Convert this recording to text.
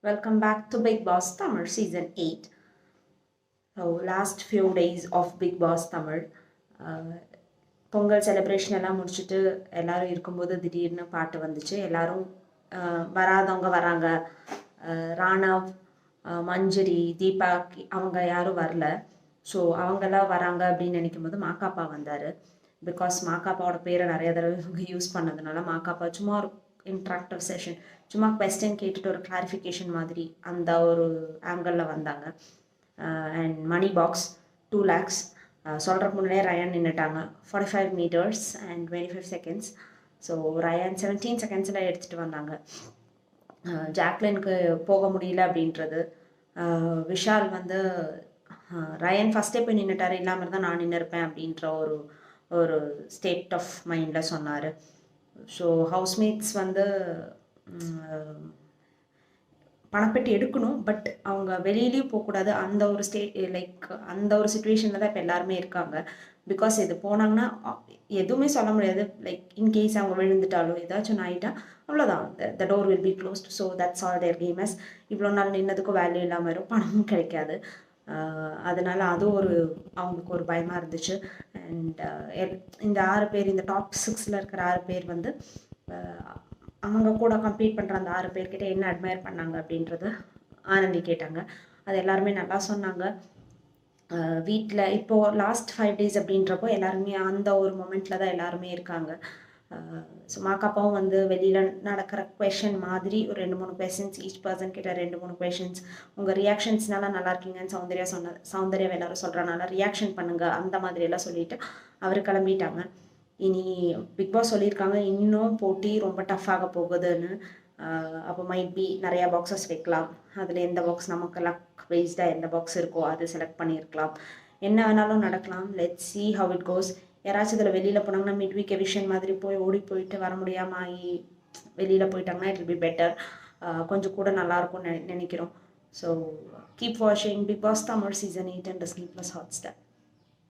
Welcome back to Big Boss Tamil Season 8. So, last few days of Big Boss Tamil. Pongal celebration எல்லாம் முடிச்சுட்டு எல்லாரும் இருக்கும்போது திடீர்னு பாட்டு வந்துச்சு. எல்லாரும் வராதவங்க வராங்க. ராணவ், மஞ்சரி, தீபா அவங்க யாரும் வரல. ஸோ அவங்கெல்லாம் வராங்க அப்படின்னு நினைக்கும் போது மாக்காப்பா வந்தார். பிகாஸ் மாக்காப்பாவோட பேரை நிறைய தடவை இவங்க யூஸ் பண்ணதுனால மாக்காப்பா சும்மா ஒரு இன்ட்ராக்டிவ் செஷன், சும்மா கொஸ்டின் கேட்டுட்டு ஒரு கிளாரிஃபிகேஷன் மாதிரி அந்த ஒரு ஆங்கிளில் வந்தாங்க. அண்ட் மணி பாக்ஸ் 2 lakhs சொல்கிறக்கு முன்னாடியே ரயான் நின்றுட்டாங்க. 45 meters and 25 seconds. So Ryan 17 secondsல எடுத்துகிட்டு வந்தாங்க. ஜாக்லினுக்கு போக முடியல அப்படின்றது. விஷால் வந்து ரயன் ஃபஸ்ட்டே போய் நின்றுட்டார், இல்லாமல் இருந்தால் நான் நின்று இருப்பேன் அப்படின்ற ஒரு ஸ்டேட் ஆஃப் மைண்டில் சொன்னார். ஸோ ஹவுஸ்மேட்ஸ் வந்து பணப்பெட்டி எடுக்கணும், பட் அவங்க வெளியிலையும் போகக்கூடாது. அந்த ஒரு லைக் அந்த ஒரு சுச்சுவேஷனில் தான் இப்போ எல்லாருமே இருக்காங்க. பிகாஸ் இது போனாங்கன்னா எதுவுமே சொல்ல முடியாது. லைக் இன்கேஸ் அவங்க விழுந்துட்டாலோ ஏதாச்சும் ஆகிட்டா அவ்வளோதான், the door will be closed. So that's all their games. இவ்வளோ நாள் நின்னதுக்கும் வேல்யூ இல்லாமல் வரும், பணமும் கிடைக்காது. அதனால அது அவங்களுக்கு ஒரு பயமாக இருந்துச்சு. அண்ட் இந்த 6 பேர், இந்த டாப் 6ல் இருக்கிற 6 பேர் வந்து அவங்க கூட கம்ப்ளீட் பண்ணுற அந்த 6 பேர்கிட்ட என்ன அட்மையர் பண்ணாங்க அப்படின்றத ஆனந்தி கேட்டாங்க. அது எல்லாருமே நல்லா சொன்னாங்க. வீட்டில் இப்போது லாஸ்ட் 5 days அப்படின்றப்போ எல்லாருமே அந்த ஒரு மொமெண்ட்டில் தான் எல்லாருமே இருக்காங்க. ஸோ மாக்காப்பாவும் வந்து வெளியில் நடக்கிற கொஷின் மாதிரி ஒரு 2-3 கொஷின்ஸ், ஈச் பர்சன் கிட்ட 2-3 கொஷின்ஸ், உங்கள் ரியாக்ஷன்ஸ்னால நல்லா இருக்கீங்கன்னு சௌந்தர்யா எல்லாரும் சொல்கிறனால ரியாக்ஷன் பண்ணுங்கள் அந்த மாதிரியெல்லாம் சொல்லிவிட்டு அவர் கிளம்பிட்டாங்க. இனி பிக் பாஸ் சொல்லியிருக்காங்க இன்னும் போட்டி ரொம்ப டஃப்பாக போகுதுன்னு. அப்போ மைட் பி நிறையா பாக்ஸஸ் வைக்கலாம். அதில் எந்த பாக்ஸ் நமக்கு லக் வைஸ்டாக எந்த பாக்ஸ் இருக்கோ அது செலக்ட் பண்ணியிருக்கலாம். என்ன வேணாலும் நடக்கலாம். Let's see how it goes. யாராச்சும் இதில் வெளியில் போனாங்கன்னா மிட் வீக் எவிஷன் மாதிரி ஓடி போயிட்டு வர முடியாமல் ஆகி வெளியில் போயிட்டாங்கன்னா இட் வில் பி பெட்டர். கொஞ்சம் கூட நல்லாயிருக்கும்னு நினைக்கிறோம். ஸோ கீப் வாட்சிங் Bigg Boss Tamil Season 8 and Disney+ Hotstar.